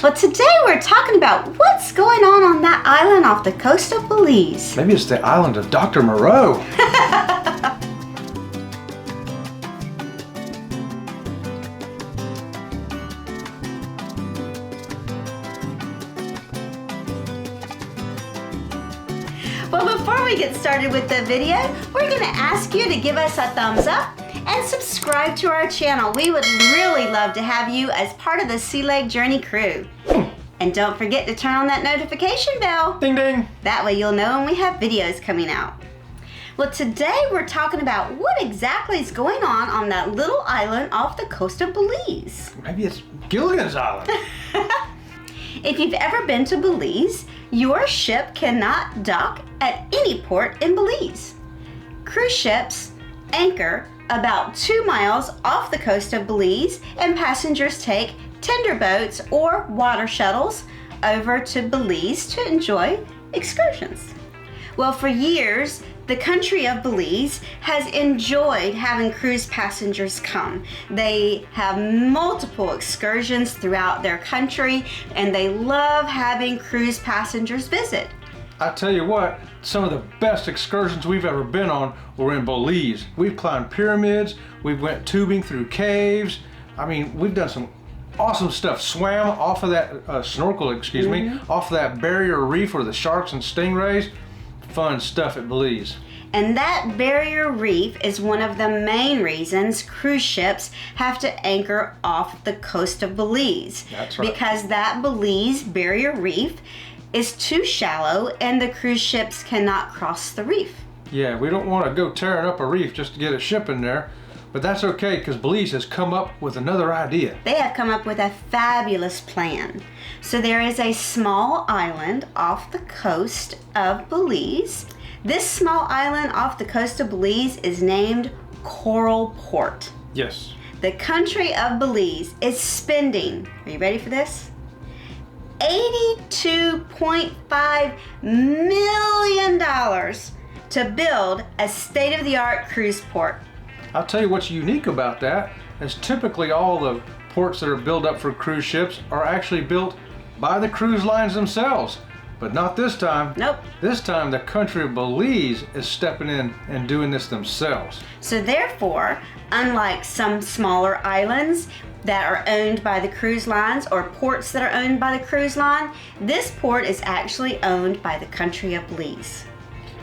Well, today we're talking about what's going on that island off the coast of Belize. Maybe it's the island of Dr. Moreau. Well, before we get started with the video, we're going to ask you to give us a thumbs up and subscribe to our channel. We would really love to have you as part of the Sea Lake Journey crew. And don't forget to turn on that notification bell. Ding ding. That way you'll know when we have videos coming out. Well, today we're talking about what exactly is going on that little island off the coast of Belize. Maybe it's Gilligan's Island. If you've ever been to Belize, your ship cannot dock at any port in Belize. Cruise ships anchor about 2 miles off the coast of Belize, and passengers take tender boats or water shuttles over to Belize to enjoy excursions. Well, for years, the country of Belize has enjoyed having cruise passengers come. They have multiple excursions throughout their country, and they love having cruise passengers visit. I tell you what, some of the best excursions we've ever been on were in Belize. We've climbed pyramids, we've went tubing through caves. I mean, we've done some awesome stuff. Swam off of that, snorkel, off of that barrier reef where the sharks and stingrays. Fun stuff at Belize. And that barrier reef is one of the main reasons cruise ships have to anchor off the coast of Belize. That's right. Because that Belize barrier reef is too shallow and the cruise ships cannot cross the reef. Yeah, we don't want to go tearing up a reef just to get a ship in there, but that's okay because Belize has come up with another idea. They have come up with a fabulous plan. So there is a small island off the coast of Belize. This small island off the coast of Belize is named Coral Port. Yes. The country of Belize is spending, are you ready for this? $82.5 million to build a state-of-the-art cruise port. I'll tell you what's unique about that is typically all the ports that are built up for cruise ships are actually built by the cruise lines themselves. But not this time. Nope. This time the country of Belize is stepping in and doing this themselves. So therefore, unlike some smaller islands that are owned by the cruise lines or ports that are owned by the cruise line, this port is actually owned by the country of Belize.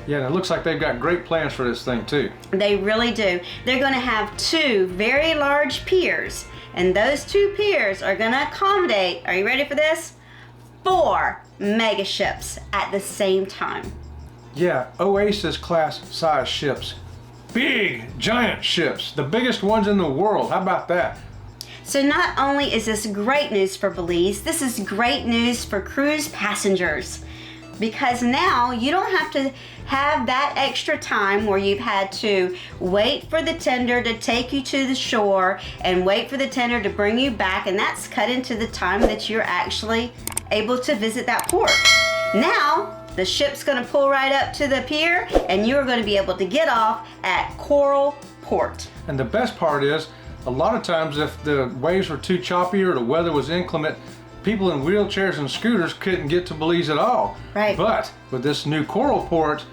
Yeah, and it looks like they've got great plans for this thing too. They really do. They're going to have 2 very large piers, and those 2 piers are going to accommodate, are you ready for this? 4 mega ships at the same time. Yeah, Oasis class size ships. Big, giant ships. The biggest ones in the world. How about that? So not only is this great news for Belize, this is great news for cruise passengers. Because now you don't have to have that extra time where you've had to wait for the tender to take you to the shore and wait for the tender to bring you back, and that's cut into the time that you're actually able to visit that port. Now, the ship's gonna pull right up to the pier and you're gonna be able to get off at Coral Port. And the best part is, a lot of times if the waves were too choppy or the weather was inclement, people in wheelchairs and scooters couldn't get to Belize at all. Right. But with this new Coral Port,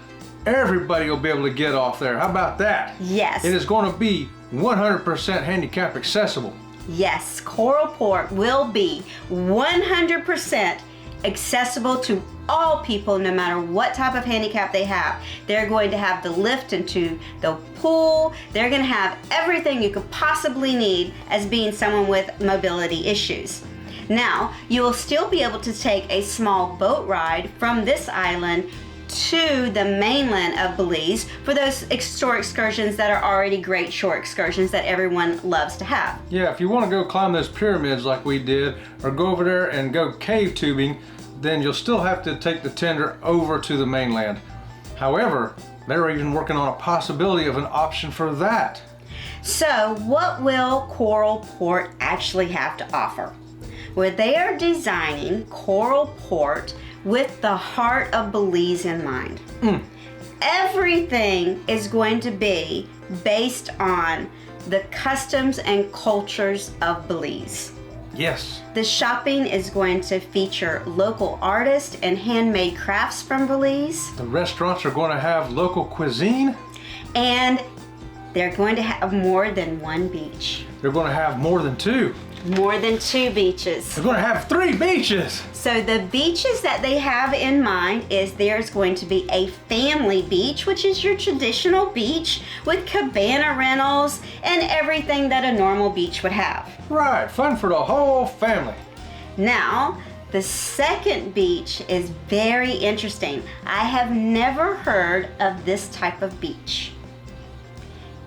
everybody will be able to get off there. How about that? Yes. It is going to be 100% handicap accessible. Yes, Coral Port will be 100% accessible to all people, no matter what type of handicap they have. They're going to have the lift into the pool. They're going to have everything you could possibly need as being someone with mobility issues. Now, you will still be able to take a small boat ride from this island to the mainland of Belize for those shore excursions that are already great shore excursions that everyone loves to have. Yeah, if you want to go climb those pyramids like we did, or go over there and go cave tubing, then you'll still have to take the tender over to the mainland. However, they're even working on a possibility of an option for that. So what will Coral Port actually have to offer? Well, they are designing Coral Port with the heart of Belize in mind. Everything is going to be based on the customs and cultures of Belize. Yes. The shopping is going to feature local artists and handmade crafts from Belize. The restaurants are going to have local cuisine. And they're going to have more than one beach. They're going to have more than two. More than two beaches. They're going to have 3 beaches. So the beaches that they have in mind is there's going to be a family beach, which is your traditional beach with cabana rentals and everything that a normal beach would have. Right, fun for the whole family. Now, the second beach is very interesting. I have never heard of this type of beach.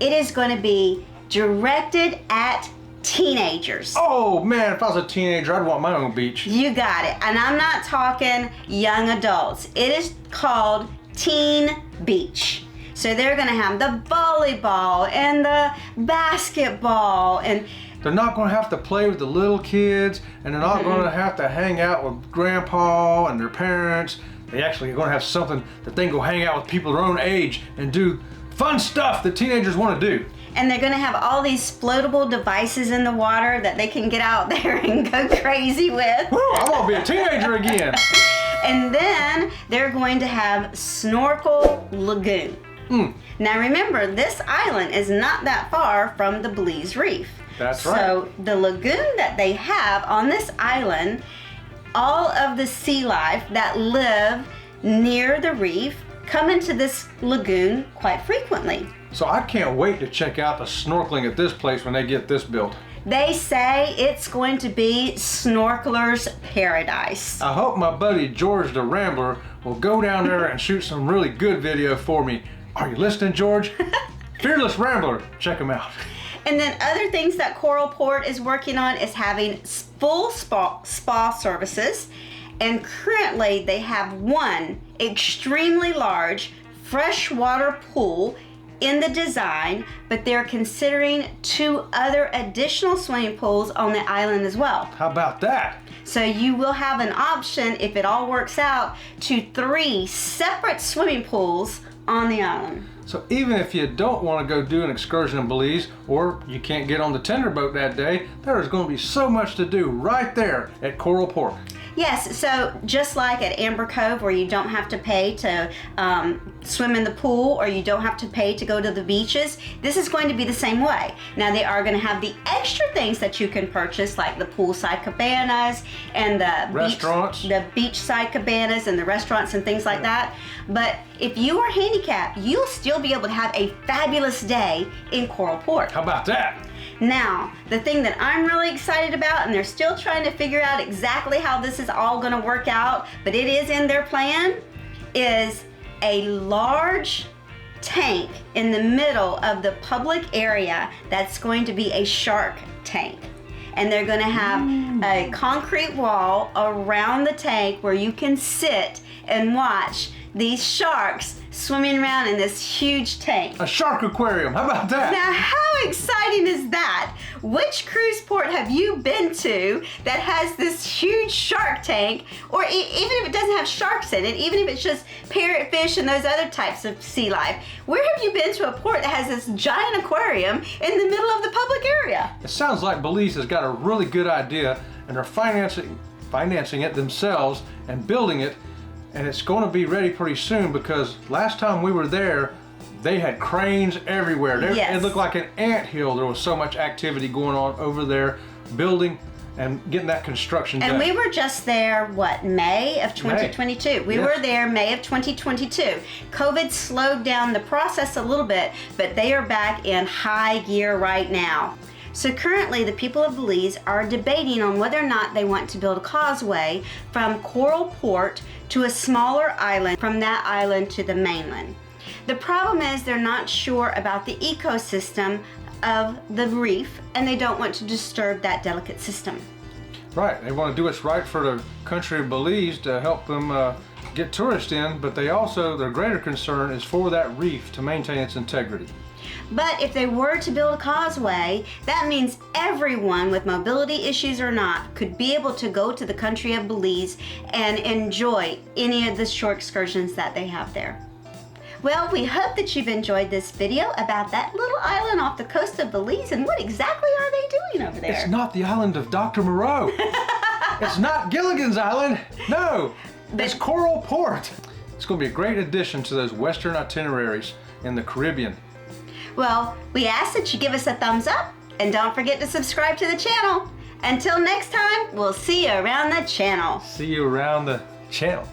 It is going to be directed at teenagers. Oh man, if I was a teenager, I'd want my own beach. You got it. And I'm not talking young adults. It is called Teen Beach. So they're going to have the volleyball and the basketball, and they're not going to have to play with the little kids, and they're not going to have to hang out with grandpa and their parents. They actually are going to have something that they can go hang out with people their own age and do fun stuff that teenagers want to do. And they're going to have all these floatable devices in the water that they can get out there and go crazy with. Woo, I want to be a teenager again. And then they're going to have Snorkel Lagoon. Now remember, this island is not that far from the Belize Reef. That's right. So the lagoon that they have on this island, all of the sea life that live near the reef come into this lagoon quite frequently. So I can't wait to check out the snorkeling at this place when they get this built. They say it's going to be snorkelers' paradise. I hope my buddy George the Rambler will go down there and shoot some really good video for me. Are you listening, George? Fearless Rambler, check him out. And then other things that Coral Port is working on is having full spa services. And currently they have one extremely large freshwater pool in the design, but they're considering 2 other additional swimming pools on the island as well. How about that? So you will have an option, if it all works out, to 3 separate swimming pools on the island. So even if you don't want to go do an excursion in Belize, or you can't get on the tender boat that day, there is going to be so much to do right there at Coral Port. Yes, so just like at Amber Cove, where you don't have to pay to swim in the pool, or you don't have to pay to go to the beaches, this is going to be the same way. Now they are going to have the extra things that you can purchase, like the poolside cabanas and the restaurants, the beachside cabanas and the restaurants and things like that. But if you are handicapped, you'll still be able to have a fabulous day in Coral Port. How about that? Now, the thing that I'm really excited about, and they're still trying to figure out exactly how this is all going to work out, but it is in their plan, is a large tank in the middle of the public area that's going to be a shark tank. And they're going to have a concrete wall around the tank where you can sit and watch these sharks swimming around in this huge tank. A shark aquarium, how about that? Now, how exciting is that? Which cruise port have you been to that has this huge shark tank, or even if it doesn't have sharks in it, even if it's just parrotfish and those other types of sea life? Where have you been to a port that has this giant aquarium in the middle of the public area? It sounds like Belize has got a really good idea, and they're financing it themselves and building it. And it's going to be ready pretty soon, because last time we were there, they had cranes everywhere. Yes. It looked like an anthill. There was so much activity going on over there, building and getting that construction done. And we were just there, May of 2022. We were there May of 2022. COVID slowed down the process a little bit, but they are back in high gear right now. So currently, the people of Belize are debating on whether or not they want to build a causeway from Coral Port to a smaller island, from that island to the mainland. The problem is they're not sure about the ecosystem of the reef, and they don't want to disturb that delicate system. Right, they want to do what's right for the country of Belize to help them get tourists in, but they also, their greater concern is for that reef to maintain its integrity. But if they were to build a causeway, that means everyone with mobility issues or not could be able to go to the country of Belize and enjoy any of the shore excursions that they have there. Well, we hope that you've enjoyed this video about that little island off the coast of Belize and what exactly are they doing over there? It's not the island of Dr. Moreau. It's not Gilligan's Island. No, it's Coral Port. It's going to be a great addition to those Western itineraries in the Caribbean. Well, we ask that you give us a thumbs up and don't forget to subscribe to the channel. Until next time, we'll see you around the channel. See you around the channel.